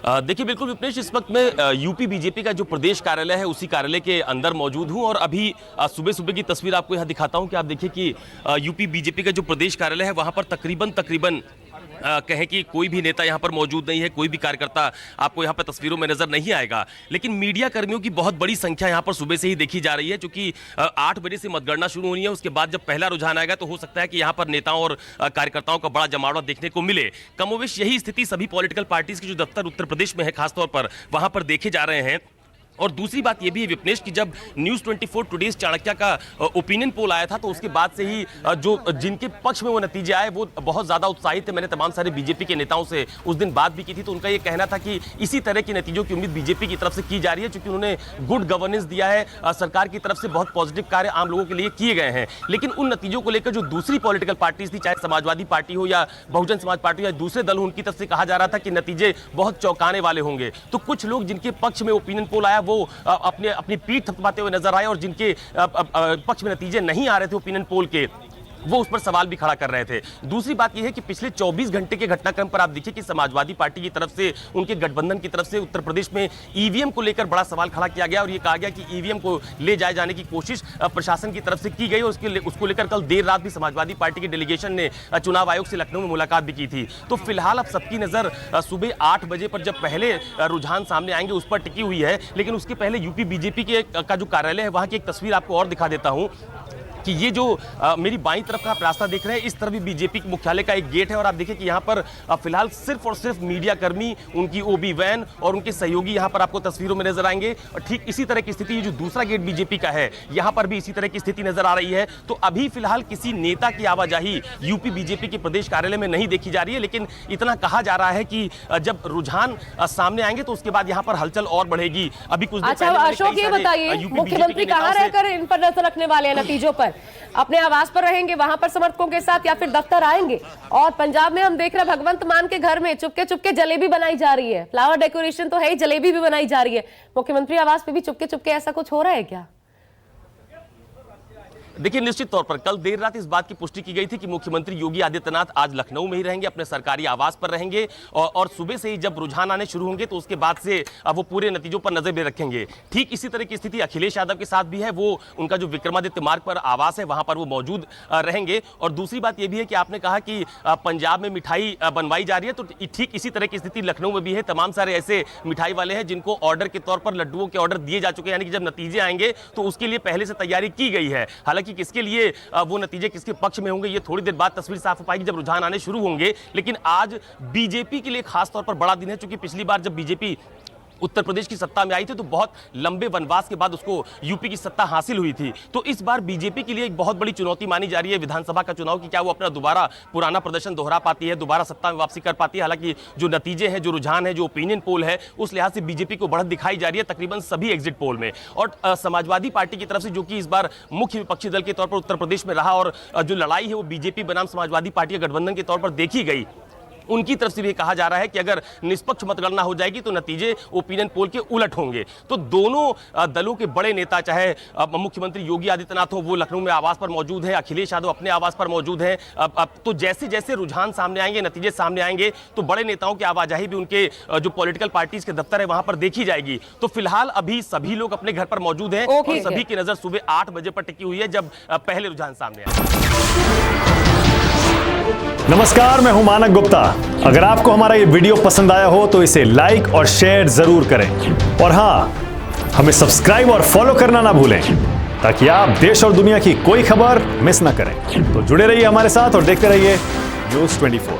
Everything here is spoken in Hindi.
देखिए बिल्कुल विपनेश, इस वक्त मैं यूपी बीजेपी का जो प्रदेश कार्यालय है उसी कार्यालय के अंदर मौजूद हूं और अभी सुबह सुबह की तस्वीर आपको यहां दिखाता हूं कि आप देखिए कि यूपी बीजेपी का जो प्रदेश कार्यालय है वहां पर तकरीबन कहें कि कोई भी नेता यहां पर मौजूद नहीं है, कोई भी कार्यकर्ता आपको यहां पर तस्वीरों में नजर नहीं आएगा। लेकिन मीडिया कर्मियों की बहुत बड़ी संख्या यहां पर सुबह से ही देखी जा रही है, क्योंकि 8 बजे से मतगणना शुरू होनी है। उसके बाद जब पहला रुझान आएगा तो हो सकता है कि यहां पर नेताओं और कार्यकर्ताओं का बड़ा जमावड़ा देखने को मिले। कमोवेश यही स्थिति सभी पॉलिटिकल पार्टीज के जो दफ्तर उत्तर प्रदेश में है खासतौर पर वहां पर देखे जा रहे हैं। और दूसरी बात यह भी है विपनेश कि जब न्यूज़ 24 टुडेज चाणक्य का ओपिनियन पोल आया था तो उसके बाद से ही जो जिनके पक्ष में वो नतीजे आए वो बहुत ज़्यादा उत्साहित थे। मैंने तमाम सारे बीजेपी के नेताओं से उस दिन बात भी की थी तो उनका ये कहना था कि इसी तरह के नतीजों की उम्मीद बीजेपी की तरफ से की जा रही है, क्योंकि उन्होंने गुड गवर्नेंस दिया है, सरकार की तरफ से बहुत पॉजिटिव कार्य आम लोगों के लिए किए गए हैं। लेकिन उन नतीजों को लेकर जो दूसरी पॉलिटिकल पार्टीज थी, चाहे समाजवादी पार्टी हो या बहुजन समाज पार्टी हो या दूसरे दल हो, उनकी तरफ से कहा जा रहा था कि नतीजे बहुत चौंकाने वाले होंगे। तो कुछ लोग जिनके पक्ष में ओपिनियन पोल आया वो अपनी पीठ थपथपाते हुए नजर आए और जिनके पक्ष में नतीजे नहीं आ रहे थे ओपिनियन पोल के, वो उस पर सवाल भी खड़ा कर रहे थे। दूसरी बात यह है कि पिछले 24 घंटे के घटनाक्रम पर आप देखिए कि समाजवादी पार्टी की तरफ से, उनके गठबंधन की तरफ से उत्तर प्रदेश में ईवीएम को लेकर बड़ा सवाल खड़ा किया गया और यह कहा गया कि ईवीएम को ले जाए जाने की कोशिश प्रशासन की तरफ से की गई और उसको लेकर कल देर रात भी समाजवादी पार्टी के डेलीगेशन ने चुनाव आयोग से लखनऊ में मुलाकात भी की थी। तो फिलहाल अब सबकी नजर सुबह 8 बजे पर जब पहले रुझान सामने आएंगे उस पर टिकी हुई है। लेकिन उसके पहले यूपी बीजेपी का जो कार्यालय है वहां की एक तस्वीर आपको और दिखा देता हूं कि ये जो मेरी बाईं तरफ का आप रास्ता देख रहे हैं, इस तरफ भी बीजेपी के मुख्यालय का एक गेट है और आप देखिए कि यहाँ पर फिलहाल सिर्फ और सिर्फ मीडिया कर्मी, उनकी ओबी वैन और उनके सहयोगी यहाँ पर आपको तस्वीरों में नजर आएंगे। और ठीक इसी तरह की स्थिति जो दूसरा गेट बीजेपी का है यहाँ पर भी इसी तरह की स्थिति नजर आ रही है। तो अभी फिलहाल किसी नेता की आवाजाही यूपी बीजेपी के प्रदेश कार्यालय में नहीं देखी जा रही है, लेकिन इतना कहा जा रहा है कि जब रुझान सामने आएंगे तो उसके बाद यहाँ पर हलचल और बढ़ेगी। अभी कुछ अशोक, ये बताइए मुख्यमंत्री कहाँ रहकर इन पर नजर रखने वाले हैं नतीजों पर? अपने आवास पर रहेंगे, वहां पर समर्थकों के साथ, या फिर दफ्तर आएंगे? और पंजाब में हम देख रहे हैं भगवंत मान के घर में चुपके चुपके जलेबी बनाई जा रही है। फ्लावर डेकोरेशन तो है ही, जलेबी भी बनाई जा रही है। मुख्यमंत्री आवास पे भी चुपके चुपके ऐसा कुछ हो रहा है क्या? देखिए निश्चित तौर पर कल देर रात इस बात की पुष्टि की गई थी कि मुख्यमंत्री योगी आदित्यनाथ आज लखनऊ में ही रहेंगे, अपने सरकारी आवास पर रहेंगे और सुबह से ही जब रुझान आने शुरू होंगे तो उसके बाद से वो पूरे नतीजों पर नजर भी रखेंगे। ठीक इसी तरह की स्थिति अखिलेश यादव के साथ भी है। वो उनका जो विक्रमादित्य मार्ग पर आवास है वहां पर वो मौजूद रहेंगे। और दूसरी बात यह भी है कि आपने कहा कि पंजाब में मिठाई बनवाई जा रही है, तो ठीक इसी तरह की स्थिति लखनऊ में भी है। तमाम सारे ऐसे मिठाई वाले हैं जिनको ऑर्डर के तौर पर लड्डुओं के ऑर्डर दिए जा चुके हैं, यानी कि जब नतीजे आएंगे तो उसके लिए पहले से तैयारी की गई है। हालांकि किसके लिए वो नतीजे किसके पक्ष में होंगे ये थोड़ी देर बाद तस्वीर साफ हो पाएगी जब रुझान आने शुरू होंगे। लेकिन आज बीजेपी के लिए खास तौर पर बड़ा दिन है, क्योंकि पिछली बार जब बीजेपी उत्तर प्रदेश की सत्ता में आई थी तो बहुत लंबे वनवास के बाद उसको यूपी की सत्ता हासिल हुई थी। तो इस बार बीजेपी के लिए एक बहुत बड़ी चुनौती मानी जा रही है विधानसभा का चुनाव, कि क्या वो अपना दोबारा पुराना प्रदर्शन दोहरा पाती है, दोबारा सत्ता में वापसी कर पाती है। हालांकि जो नतीजे हैं, जो रुझान है, जो ओपिनियन पोल है, उस लिहाज से बीजेपी को बढ़त दिखाई जा रही है तकरीबन सभी एग्जिट पोल में। और समाजवादी पार्टी की तरफ से, जो कि इस बार मुख्य विपक्षी दल के तौर पर उत्तर प्रदेश में रहा और जो लड़ाई है वो बीजेपी बनाम समाजवादी पार्टी के गठबंधन के तौर पर देखी गई, उनकी तरफ से भी कहा जा रहा है कि अगर निष्पक्ष मतगणना हो जाएगी तो नतीजे ओपिनियन पोल के उलट होंगे। तो दोनों दलों के बड़े नेता, चाहे मुख्यमंत्री योगी आदित्यनाथ हो, वो लखनऊ में आवास पर मौजूद हैं, अखिलेश यादव अपने आवास पर मौजूद हैं। तो जैसे जैसे रुझान सामने आएंगे, नतीजे सामने आएंगे, तो बड़े नेताओं की आवाजाही भी उनके जो पॉलिटिकल पार्टीज के दफ्तर है वहां पर देखी जाएगी। तो फिलहाल अभी सभी लोग अपने घर पर मौजूद हैं और सभी की नजर सुबह 8 बजे पर टिकी हुई है जब पहले रुझान सामने आए। नमस्कार, मैं हूं मानक गुप्ता। अगर आपको हमारा ये वीडियो पसंद आया हो तो इसे लाइक और शेयर जरूर करें और हां, हमें सब्सक्राइब और फॉलो करना ना भूलें ताकि आप देश और दुनिया की कोई खबर मिस ना करें। तो जुड़े रहिए हमारे साथ और देखते रहिए न्यूज़ 24।